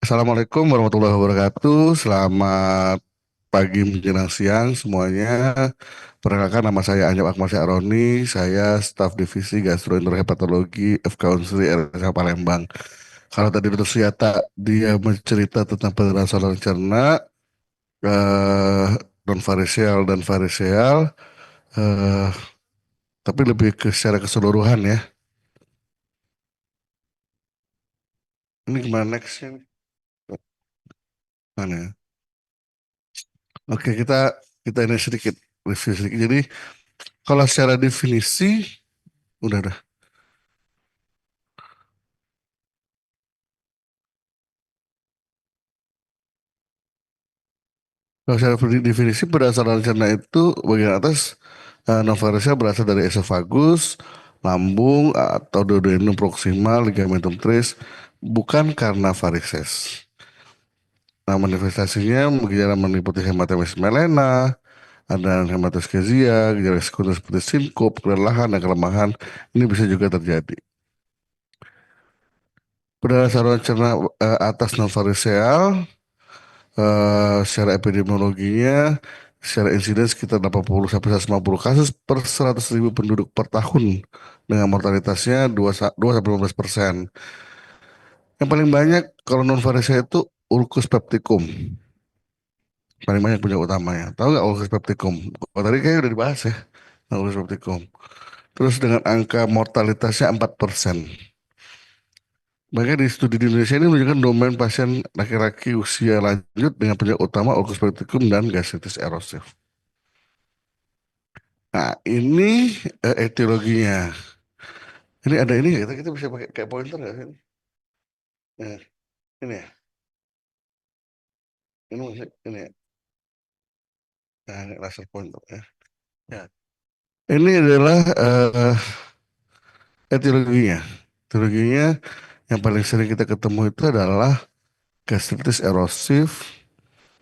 Assalamualaikum warahmatullahi wabarakatuh. Selamat pagi menjelang siang semuanya. Perkenalkan nama saya Anjab Akmal Syaroni. Saya staf divisi gastroenterohepatologi FKUNSRI RSH Palembang. Kalau tadi Dr. Suyata dia mencerita tentang perdarahan saluran cerna, eh, non variseal dan variseal, eh, tapi lebih ke secara keseluruhan ya. Ini gimana nextnya? Nih? Mana ya? Oke, kita ini sedikit review sedikit. Jadi kalau secara definisi udah. Kalau secara definisi berdasarkan cerna itu bagian atas novarisia berasal dari esofagus, lambung atau duodenum proximal, ligamentum teres, bukan karena varises. Nah, manifestasinya gejala meliputi hematemesis melena, ada hematoskezia, gejala sekunder seperti sinkop, kelelahan, dan kelemahan. Ini bisa juga terjadi. Berdasarkan cerna atas non variseal, secara epidemiologinya, secara insiden sekitar 80 sampai 150 kasus per 100.000 penduduk per tahun dengan mortalitasnya 2 sampai 15%. Yang paling banyak kalau non varicella itu ulcus pepticum. Paling banyak penyakit utamanya. Tahu nggak ulcus pepticum? Oh, tadi kayaknya udah dibahas ya. Ulcus pepticum. Terus dengan angka mortalitasnya 4%. Makanya di studi di Indonesia ini menunjukkan domain pasien laki-laki usia lanjut dengan penyakit utama ulcus pepticum dan gastritis erosif. Nah, ini etiologinya. Ini ada ini nggak? Kita bisa pakai kayak pointer nggak sih? Nah, ini ya. Ini masih ini ya. Nah, ini laser pointer ya. Ya. Ini adalah etiologinya. Etiologinya yang paling sering kita ketemu itu adalah gastritis erosif,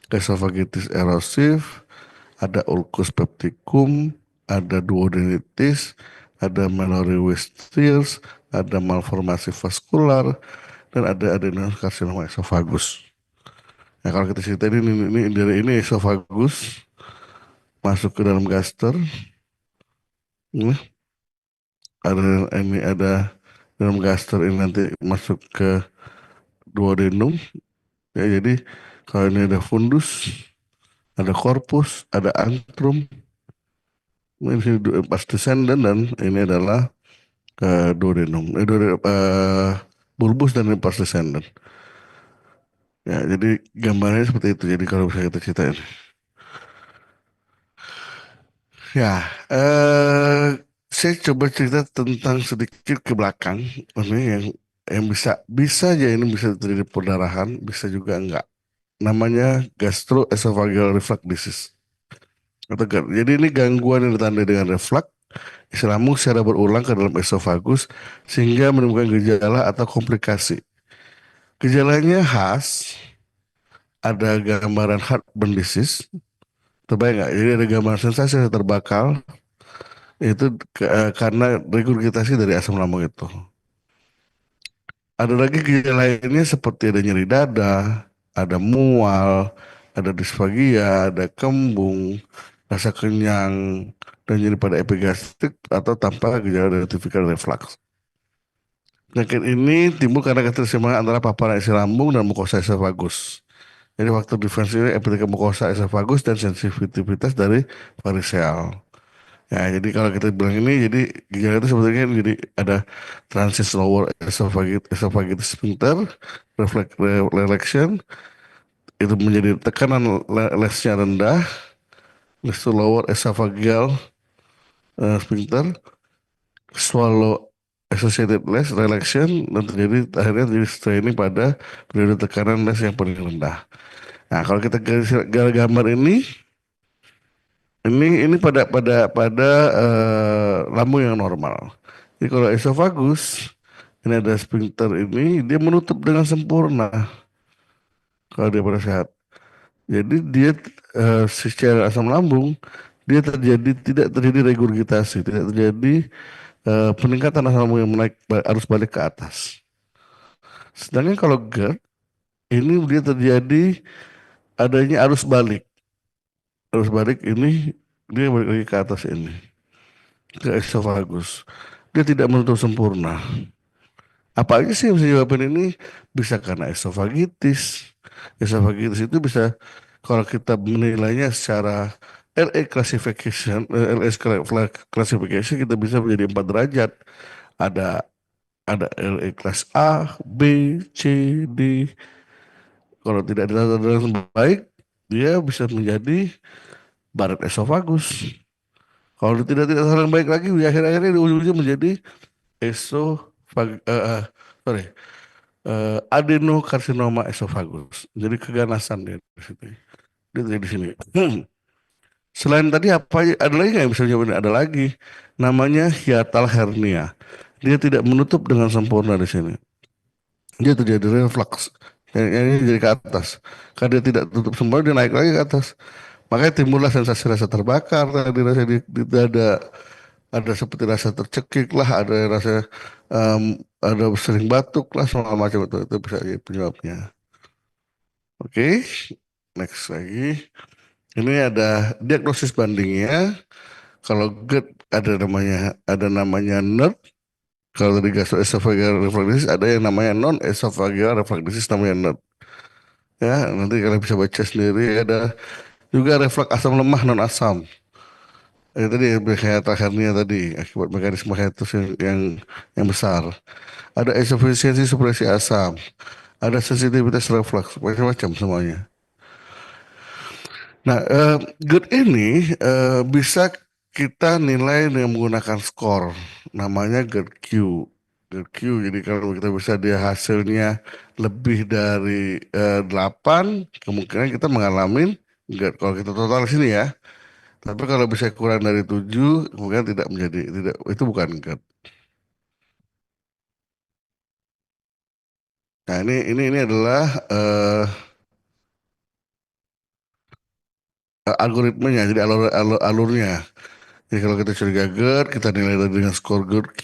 esophagitis erosif, ada ulcus pepticum, ada duodenitis, ada Mallory Weiss ada malformasi vaskular, dan ada adenokarsinoma esofagus. Nah, kalau kita cerita ini dari ini esofagus masuk ke dalam gaster, ini ada dalam gaster ini nanti masuk ke duodenum. Ya, jadi kalau ini ada fundus, ada korpus, ada antrum, ini pas descendant dan ini adalah duodenum, bulbus dan ini pas descendant. Ya, jadi gambarnya seperti itu. Jadi kalau bisa kita ceritain. Ya, saya coba cerita tentang sedikit ke belakang, ini yang bisa bisa aja ini bisa terjadi perdarahan, bisa juga enggak. Namanya gastroesophageal reflux disease. Jadi ini gangguan yang ditandai dengan reflux isi lambung secara berulang ke dalam esofagus sehingga menimbulkan gejala atau komplikasi. Gejalanya khas, ada gambaran heartburn disease, terbayang nggak? Jadi ada gambaran sensasi yang terbakal, itu karena regurgitasi dari asam lambung itu. Ada lagi gejala lainnya seperti ada nyeri dada, ada mual, ada disfagia, ada kembung, rasa kenyang, dan nyeri pada epigastrik atau tanpa gejala dari tipikal reflux. Penyakit ini timbul karena keterseimbangan antara paparan isi lambung dan mukosa esofagus. Jadi faktor diferensial epitel mukosa esofagus dan sensitivitas dari variseal. Ya, jadi kalau kita bilang ini, jadi gejala itu sebetulnya kan jadi ada transit lower esophageal sphincter, relaxation, itu menjadi tekanan lesnya rendah, lepas itu lower esophageal sphincter, swallow associated less relaxation, dan terjadi akhirnya terjadi straining pada periode tekanan les yang paling rendah. Nah, kalau kita gambar ini pada lambung yang normal. Jadi kalau esofagus ini ada sphincter ini dia menutup dengan sempurna kalau dia pada sehat. Jadi dia secara asam lambung dia tidak terjadi regurgitasi, tidak terjadi peningkatan asam lambung yang arus balik ke atas. Sedangkan kalau GERD ini dia terjadi adanya arus balik. Arus balik ini dia balik lagi ke atas ini, ke esofagus. Dia tidak menutup sempurna. Apa aja sih yang bisa jawabin ini? Bisa karena esofagitis. Esofagitis itu bisa kalau kita menilainya secara LA classification, LS classification kita bisa menjadi 4 derajat. Ada ada LA kelas A, B, C, D. Kalau tidak ditata dengan baik, dia bisa menjadi barat esofagus. Kalau tidak saling baik lagi, di akhir-akhirnya di ujung-ujung menjadi esofag, sorry, adenokarsinoma esofagus. Jadi keganasan dia di sini. Dia terjadi di sini. Selain tadi apa ada lagi nggak yang bisa jawab ini? Ada lagi. Namanya hiatal hernia. Dia tidak menutup dengan sempurna di sini. Dia terjadi reflux. Yang ini jadi ke atas. Karena dia tidak tutup sempurna, dia naik lagi ke atas. Makanya timbullah sensasi rasa terbakar tadi, rasa di dada, ada seperti rasa tercekik lah, ada rasa ada sering batuk lah, segala macam itu bisa jadi penyebabnya. Oke, next lagi. Ini ada diagnosis bandingnya. Kalau GERD ada namanya NERD. Kalau tadi gastroesophageal reflux ada yang namanya non esophageal reflux namanya NERD. Ya, nanti kalian bisa baca sendiri. Ada juga reflux asam lemah non asam. Tadi kayak hernia tadi akibat mekanisme hiatus yang besar. Ada insufisiensi supresi asam, ada sensitivitas reflux, macam-macam semuanya. Nah, GERD ini bisa kita nilai dengan menggunakan skor, namanya GERD-Q. GERD-Q, jadi kalau kita bisa dia hasilnya lebih dari 8, kemungkinan kita mengalami GERD. Kalau kita total sini ya. Tapi kalau bisa kurang dari 7, kemungkinan tidak menjadi, tidak, itu bukan GERD. Nah, ini adalah algoritmenya, jadi alurnya. Jadi kalau kita curiga GERD, kita nilai tadi dengan skor GERD-Q.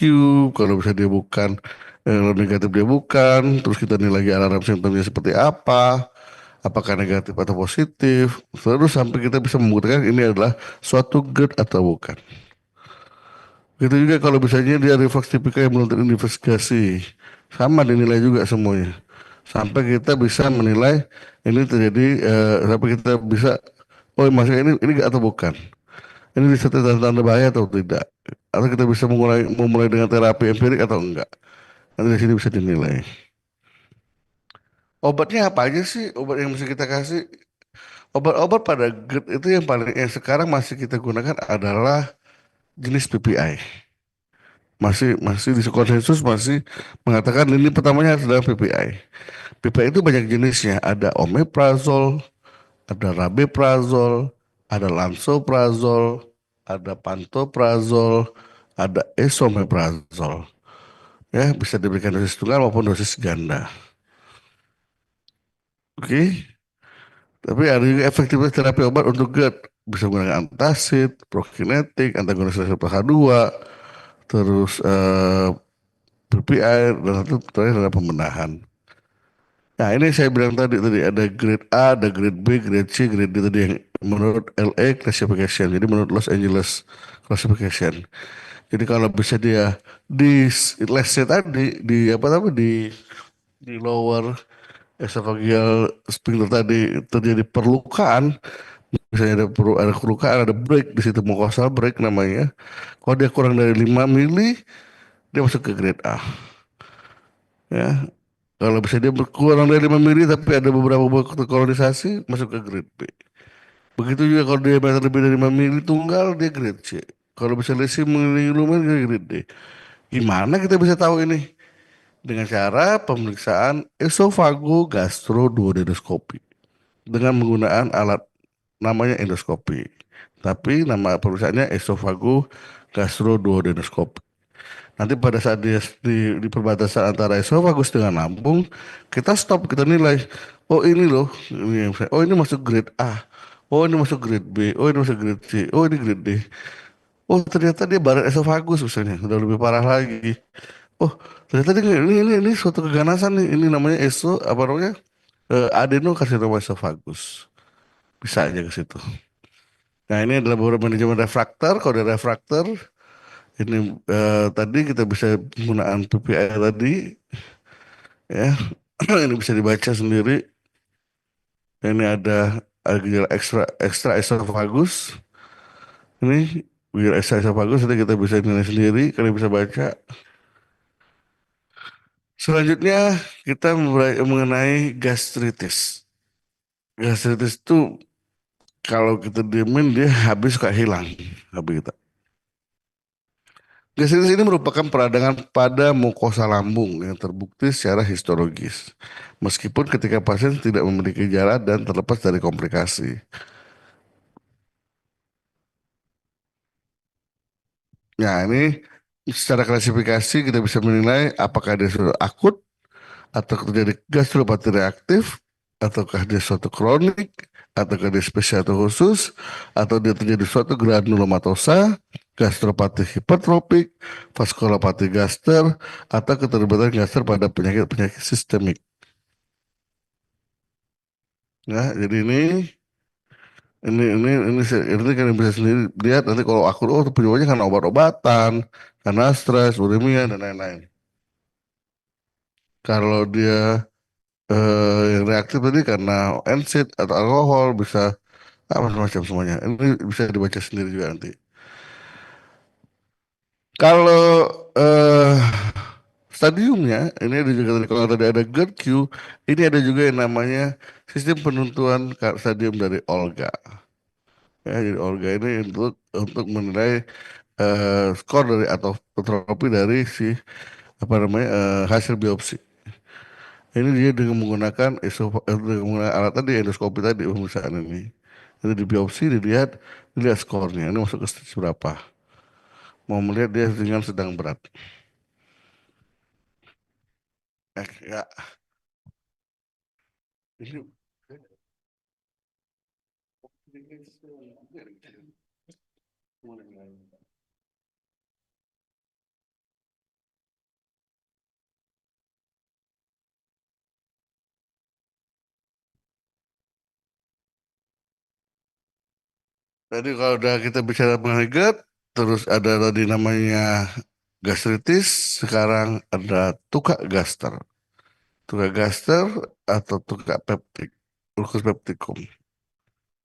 Kalau bisa dia bukan, kalau negatif dia bukan. Terus kita nilai lagi alarm simptomnya seperti apa. Apakah negatif atau positif. Terus sampai kita bisa membuktikan ini adalah suatu GERD atau bukan. Begitu juga kalau misalnya dia refleks tipikal yang menuntut investigasi. Sama dinilai juga semuanya. Sampai kita bisa menilai ini terjadi, sampai kita bisa, oh maksudnya ini gak atau bukan. Ini disertai tanda-tanda bahaya atau tidak. Atau kita bisa memulai dengan terapi empirik atau enggak. Nanti di sini bisa dinilai. Obatnya apa aja sih? Obat yang bisa kita kasih. Obat-obat pada GERD itu yang paling yang sekarang masih kita gunakan adalah jenis PPI. Masih di konsensus masih mengatakan ini pertamanya adalah PPI. PPI itu banyak jenisnya. Ada omeprazol, ada rabeprazol, ada lansoprazol, ada pantoprazol, ada esomeprazol. Ya, bisa diberikan dosis tunggal maupun dosis ganda. Oke, tapi ada juga efektivitas terapi obat untuk GERD. Bisa menggunakan antacid, prokinetik, antagonis reseptor H2, terus PPI, dan satu terakhir adalah pembenahan. Nah, ini saya bilang tadi ada grade A, ada grade B, grade C, grade D tadi yang menurut LA classification. Jadi menurut Los Angeles classification. Jadi kalau bisa dia di let's say tadi di apa namanya di lower esophageal sphincter tadi terjadi perlukaan, misalnya ada perlukaan, ada break di situ, mucosal break namanya. Kalau dia kurang dari 5 mili, dia masuk ke grade A. Ya, kalau bisa dia berkurang dari 5 mili tapi ada beberapa bukti kolonisasi, masuk ke grade B. Begitu juga kalau dia meter lebih dari 5 mili tunggal, dia grade C. Kalau bisa lesi mengelilingi lumen, dia grade D. Gimana kita bisa tahu ini? Dengan cara pemeriksaan esofagogastroduodenoskopi dengan menggunakan alat namanya endoskopi. Tapi nama perusahaannya esofagogastroduodenoskopi. Nanti pada saat dia di perbatasan antara esofagus dengan lambung, kita stop, kita nilai. Oh ini loh, oh ini masuk grade A. Oh ini masuk grade B. Oh ini masuk grade C. Oh ini grade D. Oh ternyata dia barat esofagus misalnya, udah lebih parah lagi. Oh ternyata ini suatu keganasan nih. Ini namanya apa namanya? adenocarcinoma esophagus. Bisa aja ke situ. Nah, ini adalah beberapa manajemen refraktor. Kalau dari refraktor, ini tadi kita bisa penggunaan PPI tadi, ya. Ini bisa dibaca sendiri. Ini ada gejala ekstra ekstra esophagus. Ini gejala ekstra esophagus. Nanti kita bisa nilai sendiri. Kalian bisa baca. Selanjutnya kita mengenai gastritis. Gastritis itu kalau kita diemin dia habis suka hilang habis kita. Gastritis ini merupakan peradangan pada mukosa lambung yang terbukti secara histologis. Meskipun ketika pasien tidak memiliki gejala dan terlepas dari komplikasi. Nah, ini secara klasifikasi kita bisa menilai apakah dia sudah akut atau terjadi gastropati reaktif, ataukah dia suatu kronik, ataukah dia spesial atau khusus, atau dia terjadi suatu granulomatosa, gastropati hipertropik, vaskulopati gaster, atau keterlibatan gaster pada penyakit-penyakit sistemik. Ya, jadi ini kan bisa sendiri lihat nanti kalau aku oh penyebabnya karena obat-obatan, karena stres, bulimia dan lain-lain. Kalau dia yang reaktif tadi karena NSAID atau alkohol bisa macam-macam semuanya. Ini bisa dibaca sendiri juga nanti. Kalau eh stadiumnya ini ada juga kalau tadi ada GERD-Q, ini ada juga yang namanya sistem penentuan stadium dari Olga. Ya, jadi Olga ini untuk menilai skor dari atau tropi dari si apa namanya hasil biopsi. Ini dia dengan menggunakan dengan menggunakan alat tadi endoskopi tadi pemeriksaan ini. Itu di biopsi dilihat skornya. Ini masuk ke stage berapa? Mau melihat dia ringan sedang berat. Ya, ini tadi kalau udah kita bicara mengenai GERD, terus ada tadi namanya gastritis, sekarang ada tukak gaster. Tukak gaster atau tukak peptik, ulkus peptikum.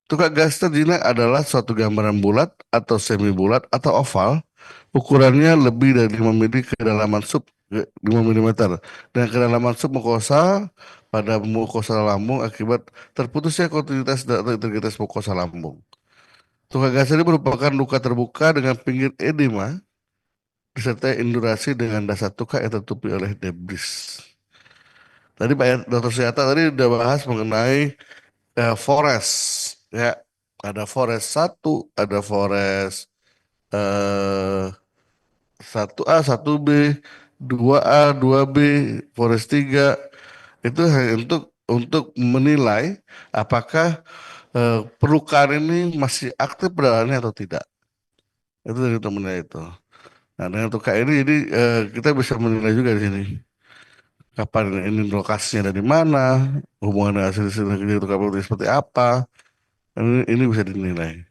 Tukak gaster jinak adalah suatu gambaran bulat atau semi bulat atau oval. Ukurannya lebih dari 5 mili kedalaman 5 milimeter dan kedalaman sub mukosa pada mukosa lambung akibat terputusnya kontinuitas atau integritas mukosa lambung. Tukak gaster ini merupakan luka terbuka dengan pinggir edema disertai indurasi dengan dasar tukak yang tertutupi oleh debris. Tadi Pak Dokter Suyata tadi udah bahas mengenai Forest, ya. Ada Forest satu, ada Forest eh 1A, 1B, 2A, 2B, Forest 3 itu hanya untuk menilai apakah perlukaan ini masih aktif berjalannya atau tidak. Itu dari untuk menilai itu. Nah, dengan tukar ini jadi kita bisa menilai juga di sini kapan ini lokasinya dari mana, hubungan dengan hasil tukar politik seperti apa. Ini bisa dinilai.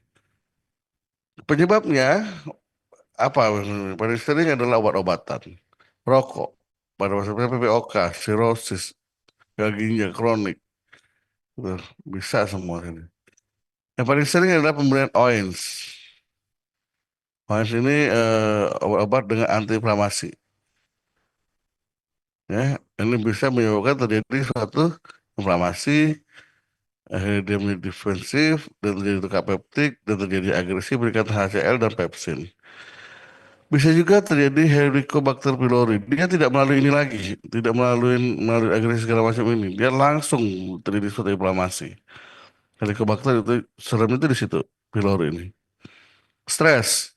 Penyebabnya apa? Paling sering adalah obat-obatan, rokok, pada masanya PPOK, sirosis, gagal ginjal kronik, itu bisa semua ini. Yang paling sering adalah pemberian OINS. OINS ini obat-obat dengan antiinflamasi. Ya, ini bisa menyebabkan terjadi suatu inflamasi, akhirnya dia menjadi defensif, dan terjadi tukar peptik, dan terjadi agresi berikan HCl dan pepsin. Bisa juga terjadi Helicobacter pylori. Dia tidak melalui ini lagi, tidak melalui agresi segala macam ini. Dia langsung terjadi suatu inflamasi. Helicobacter itu serem itu di situ, pylori ini. Stres.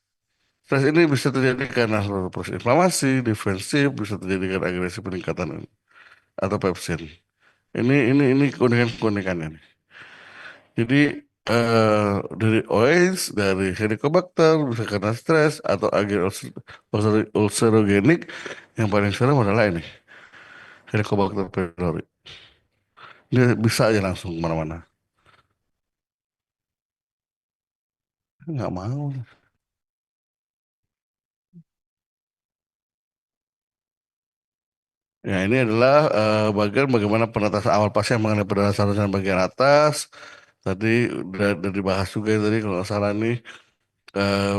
Stres ini bisa terjadi karena proses inflamasi, defensif, bisa terjadi karena agresi peningkatan ini, atau pepsin. Ini keunikan-keunikannya nih. Jadi dari OAs, dari Helicobacter, bisa karena stres atau agen ulcerogenik, yang paling serem adalah ini, Helicobacter pylori. Dia bisa aja langsung kemana-mana. Nggak mau. Ya, ini adalah bagian bagaimana penetasan awal pasien mengenai perdana saluran bagian atas. Tadi udah dibahas juga ya tadi kalau nggak salah nih eh,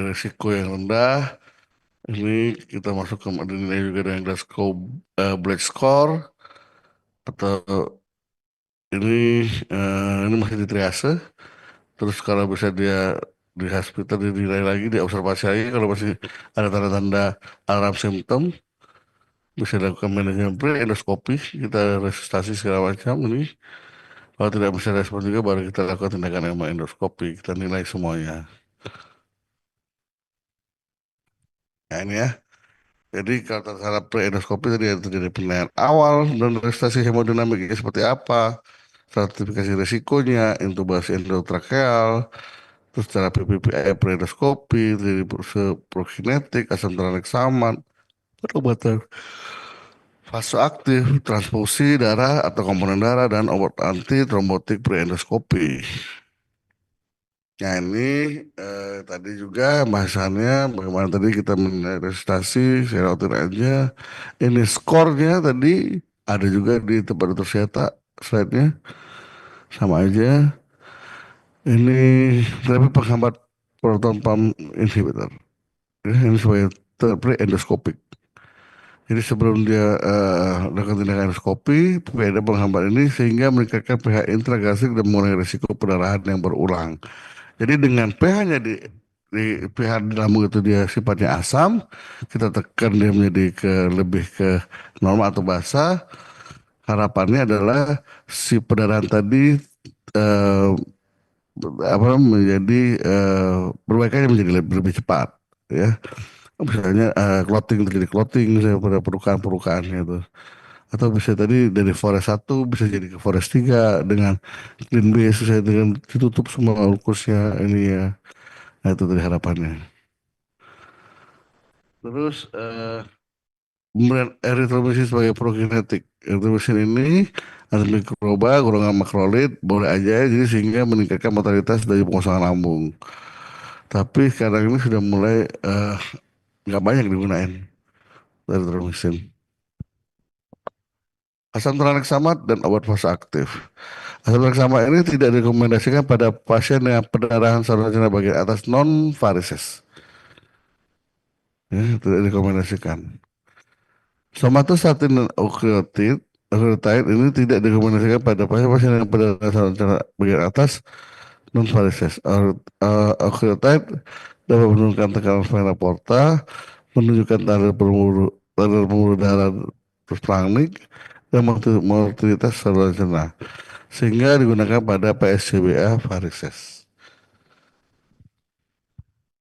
risiko yang rendah. Ini kita masuk ke dinilai juga dengan Glasgow Black Score atau ini masih di triase. Terus kalau bisa dia di hospital dinilai lagi, di observasi lagi kalau masih ada tanda-tanda alarm simptom bisa dilakukan manajemen pre endoskopi, kita resusitasi segala macam ini. Kalau tidak bisa respon juga baru kita lakukan tindakan endoskopi, kita nilai semuanya. Nah ini ya. Jadi kalau terhadap pre-endoskopi tadi yang terjadi penilaian awal dan resusitasi hemodinamiknya seperti apa, stratifikasi risikonya, intubasi endotrakeal, terus cara PPPI pre-endoskopi, jadi prokinetik, asam tranexaman, perobatan vasoaktif, transfusi darah atau komponen darah, dan obat anti trombotik pre-endoskopi. Nah ini tadi juga bahasannya bagaimana tadi kita meregistrasi serotin aja. Ini skornya tadi ada juga di tempat dokter Seta slide-nya sama aja. Ini terapi penghambat proton pump inhibitor. Ya, ini sebagai terapi endoskopik. Jadi sebelum dia melakukan tindakan endoskopi, PPD penghambat ini sehingga meningkatkan pH intragastric dan mengurangi risiko perdarahan yang berulang. Jadi dengan pH-nya di pH di lambung itu dia sifatnya asam, kita tekan dia menjadi lebih ke normal atau basa. Harapannya adalah si perdarahan tadi eh, menjadi perbaikannya menjadi lebih cepat, ya. Misalnya clotting terjadi clotting misalnya pada perukaan-perukaan itu. Atau bisa tadi dari Forest 1 bisa jadi ke Forest 3 dengan clean base saya dengan ditutup semua ulkusnya ini ya. Nah, itu tadi harapannya. Terus pemberian erythromycin sebagai prokinetik. Erythromycin ini ada mikroba, golongan makrolid, boleh aja jadi sehingga meningkatkan mortalitas dari pengosongan lambung. Tapi sekarang ini sudah mulai nggak banyak digunain erythromycin. Asam tranexamat dan obat vasoaktif. Asam tranexamat ini tidak direkomendasikan pada pasien dengan perdarahan saluran cerna bagian atas non varises. Ya, tidak direkomendasikan. Somatostatin dan octreotide ini tidak direkomendasikan pada pasien-pasien yang perdarahan saluran cerna bagian atas non varises. Octreotide dapat menurunkan tekanan vena porta, menunjukkan tanda pembuluh darah transplantik dan mortalitas saluran cerna, sehingga digunakan pada PSCBA varises.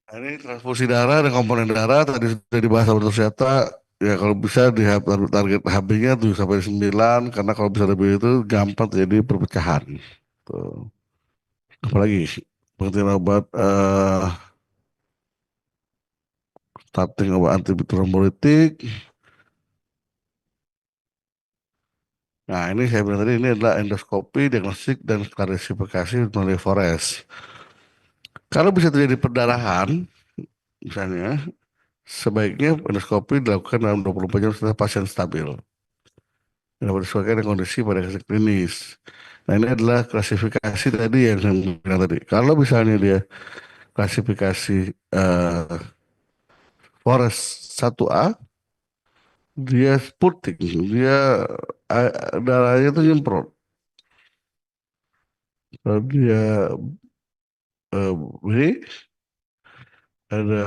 Nah, ini transfusi darah dan komponen darah tadi sudah dibahas sama dokter Syata. Ya kalau bisa di target HB-nya 7 sampai 9 karena kalau bisa lebih itu gampang terjadi perpecahan. Tuh. Apalagi pengertian obat starting obat anti trombolitik. Nah, ini saya bilang tadi ini adalah endoskopi, diagnostik dan klasifikasi melalui Forest. Kalau bisa terjadi perdarahan, misalnya, sebaiknya endoskopi dilakukan dalam 24 jam setelah pasien stabil. Dapat disesuaikan dengan kondisi pada kasus klinis. Nah, ini adalah klasifikasi tadi yang saya bilang tadi. Kalau misalnya dia klasifikasi eh, Forest 1A, dia Sputnik, dia darahnya itu nyemprot. Kalau dia B, ada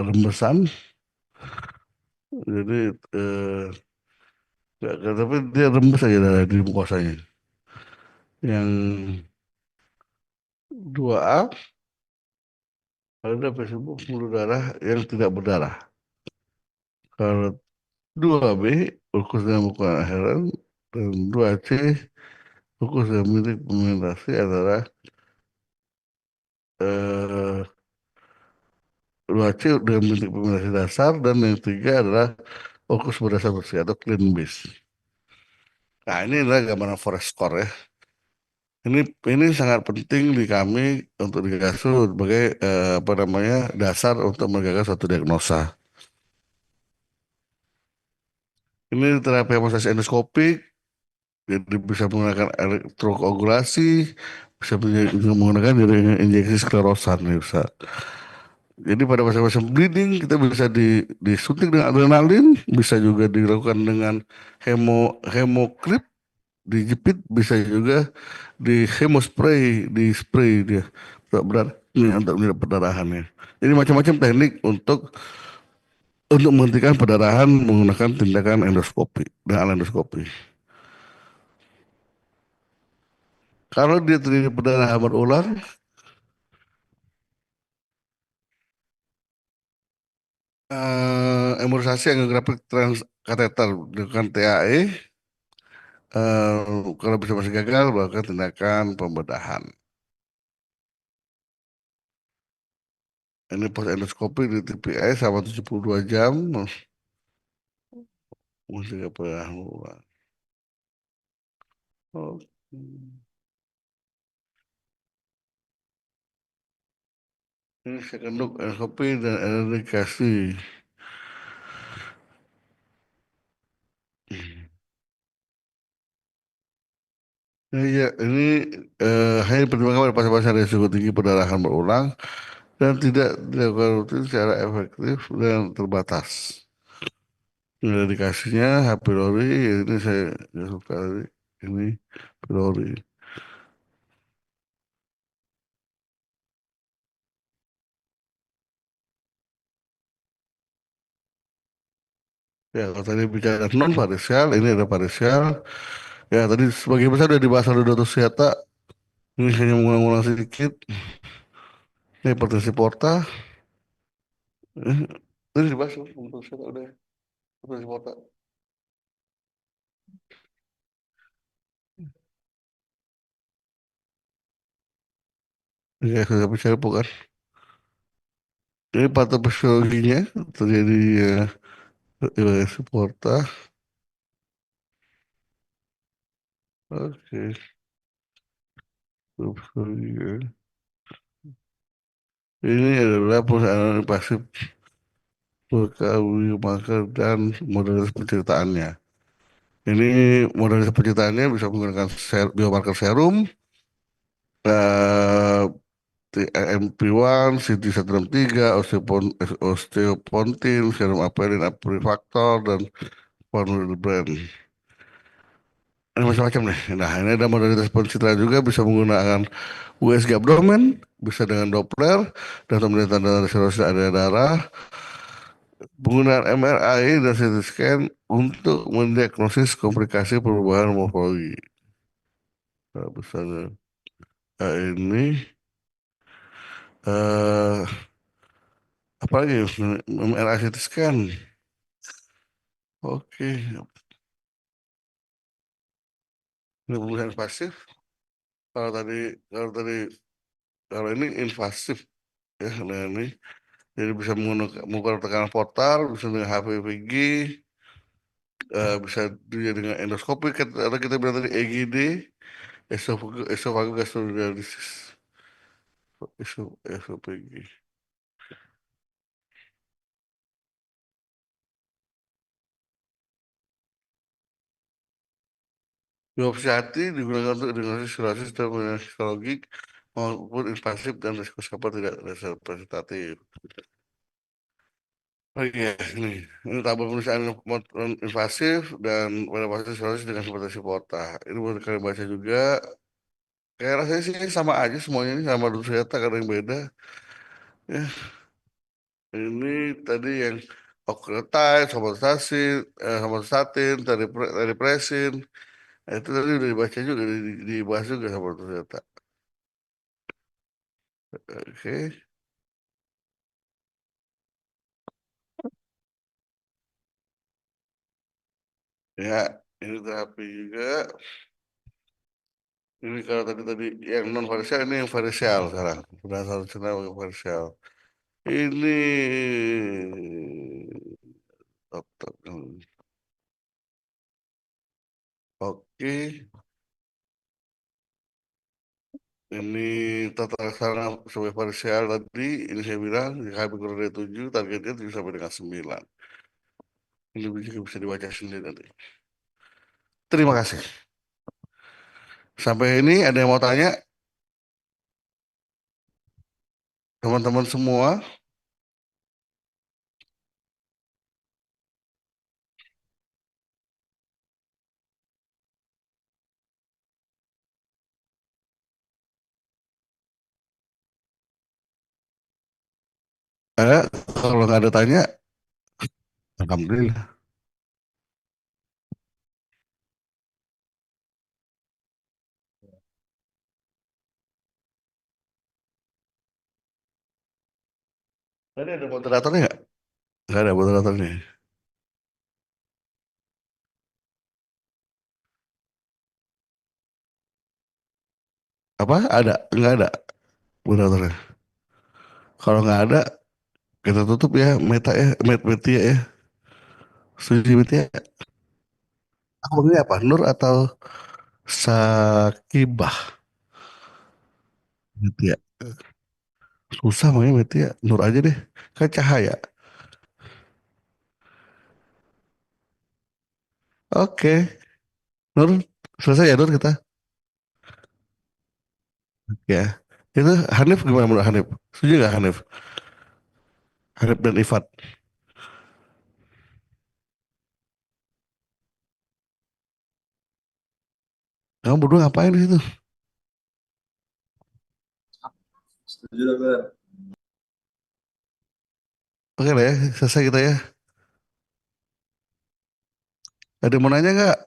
rembesan, jadi tapi dia rembes aja darah di mukosanya. Yang 2A ada Facebook pembuluh darah yang tidak berdarah. Kalau 2B ulkus dengan muka heran dan 2C ulkus yang milik pemerintasi adalah 2C dengan milik pemerintasi dasar dan yang tiga adalah ulkus berdasar bersih atau clean base. Nah, ini adalah gambaran forest score ya. Ini ini sangat penting di kami untuk di Gasu sebagai apa namanya dasar untuk menggagas suatu diagnosa. Ini terapi hemostasi endoskopik, jadi bisa menggunakan elektrokoagulasi, bisa menggunakan jaringan injeksi sklerosan nih bisa. Jadi pada masa-masa bleeding kita bisa disuntik dengan adrenalin, bisa juga dilakukan dengan hemoklip, dijepit, bisa juga di hemospray, di spray dia berat ini untuk menyedot perdarahannya. Jadi macam-macam teknik untuk menghentikan perdarahan menggunakan tindakan endoskopi dan alat endoskopi. Kalau dia terjadi perdarahan berulang, embolisasi angiografik transkateter dengan TAE, kalau bisa masih gagal, maka tindakan pembedahan. Ini post endoskopi di TPI selama 72 jam, masih gak pernah mulai. Oke. Ini second look endoskopi dan eradikasi. Iya, ini hanya dipertimbangkan pada pasien-pasien risiko tinggi perdarahan berulang dan tidak dilakukan rutin secara efektif dan terbatas. Ini dikasihnya H. pylori, ini saya nggak suka tadi. Ini pylori. Ya, kalau tadi bicara non parisial, ini ada parisial. Ya, tadi sebagian besar sudah dibahas oleh Dr. Siata. Ini hanya mengulang-ulang sedikit. Ini hipertensi porta. Eh, Tadi dibahas Dr. Siata udah hipertensi porta. Ya, sudah bicara bukan. Ini patofisiologinya terjadi hipertensi porta. Oke. Patofisiologi. Ini adalah perusahaan pasif biomarker dan modalitas penceritaannya. Ini modalitas penceritaannya bisa menggunakan biomarker serum, eh, TMP1, CD163, osteopontin, serum apelin, aprifaktor, dan formula brand. Ini macam-macam nih. Nah, ini ada modalitas pencitraan juga bisa menggunakan USG abdomen, bisa dengan Doppler, dan pemeriksaan darah serosis area darah, penggunaan MRI dan CT scan untuk mendiagnosis komplikasi perubahan morfologi. Nah, misalnya ini eh apalagi MRI CT scan. Oke, ini pemeriksaan pasif. Kalau tadi kalau tadi kalau ini invasif ya, nah ini jadi bisa mengukur tekanan portal, bisa dengan HPVG, bisa juga dengan endoskopi. Atau kita bilang tadi EGD, esophagogastrodialysis, esophagi. Biopsi hati digunakan untuk diagnosis cirrhosis dan penyakit histologik maupun invasif dan risiko sampel tidak representatif. Oh iya, ini tabel pemeriksaan invasif dan pada pasien cirrhosis dengan hipertensi porta. Ini boleh kalian baca juga. Kayak rasanya sih sama aja semuanya ini sama dulu saya karena yang beda. Ya, ini tadi yang octreotide, somatostatin, teripresin. Itu tadi udah dibaca juga, dibahas juga sama ternyata. Oke, ya ini terapi juga. Ini kalau tadi tadi yang non varisial ini yang varisial sekarang. Sudah satu channel yang varisial. Ini dokter. Oke, ini tata laksana sebagai parsial tadi, ini saya bilang, jika habis kurang dari 7, targetnya 7 sampai dengan 9. Ini juga bisa dibaca sendiri nanti. Terima kasih. Sampai ini ada yang mau tanya, teman-teman semua? Kalau nggak ada tanya, alhamdulillah. Tadi ada moderatornya nggak? Nggak ada moderatornya. Apa? Ada? Nggak ada moderatornya. Kalau nggak ada, kita tutup ya, Meta ya, Metia ya. Setuju Metia? Aku panggilnya apa? Nur atau Sakibah? Metia. Susah makanya Metia. Nur aja deh. Kan cahaya. Oke. Nur, selesai ya Nur kita? Ya. Itu Hanif gimana menurut Hanif? Setuju nggak Hanif? Hanif dan Ifat. Kamu berdua ngapain di situ? Setuju dokter. Oke lah ya, selesai kita ya. Ada yang mau nanya nggak?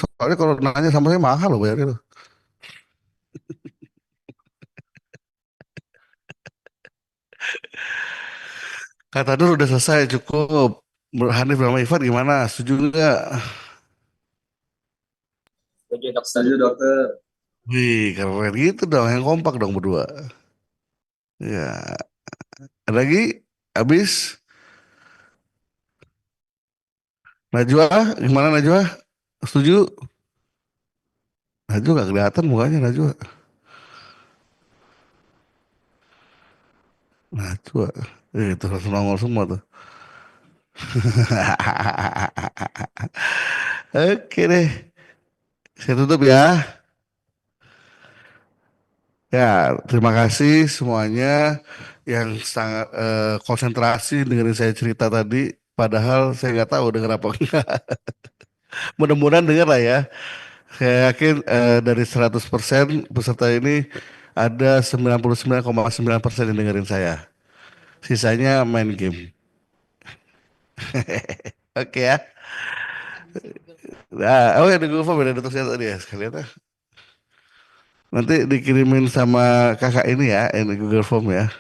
Soalnya kalau nanya sama saya mahal loh bayarnya loh. Kata Nur udah selesai cukup. Menurut Hanif sama Ifat gimana? Setuju nggak? Setuju dokter. Setuju dokter. Wih, keren gitu dong. Yang kompak dong berdua. Ya, ada lagi? Habis? Najwa, gimana Najwa? Setuju? Najwa gak kelihatan mukanya Najwa. Najwa. Itu langsung nongol semua tuh. Oke deh. Saya tutup ya. Ya, terima kasih semuanya yang sangat konsentrasi dengerin saya cerita tadi. Padahal saya nggak tahu denger apa enggak. Mudah-mudahan denger lah ya. Saya yakin dari 100% peserta ini ada 99,9% yang dengerin saya. Sisanya main game. Oke ya. Nah, oh ya di Google Form ada tulisan tadi ya sekalian. Nanti dikirimin sama kakak ini ya, ini Google Form ya.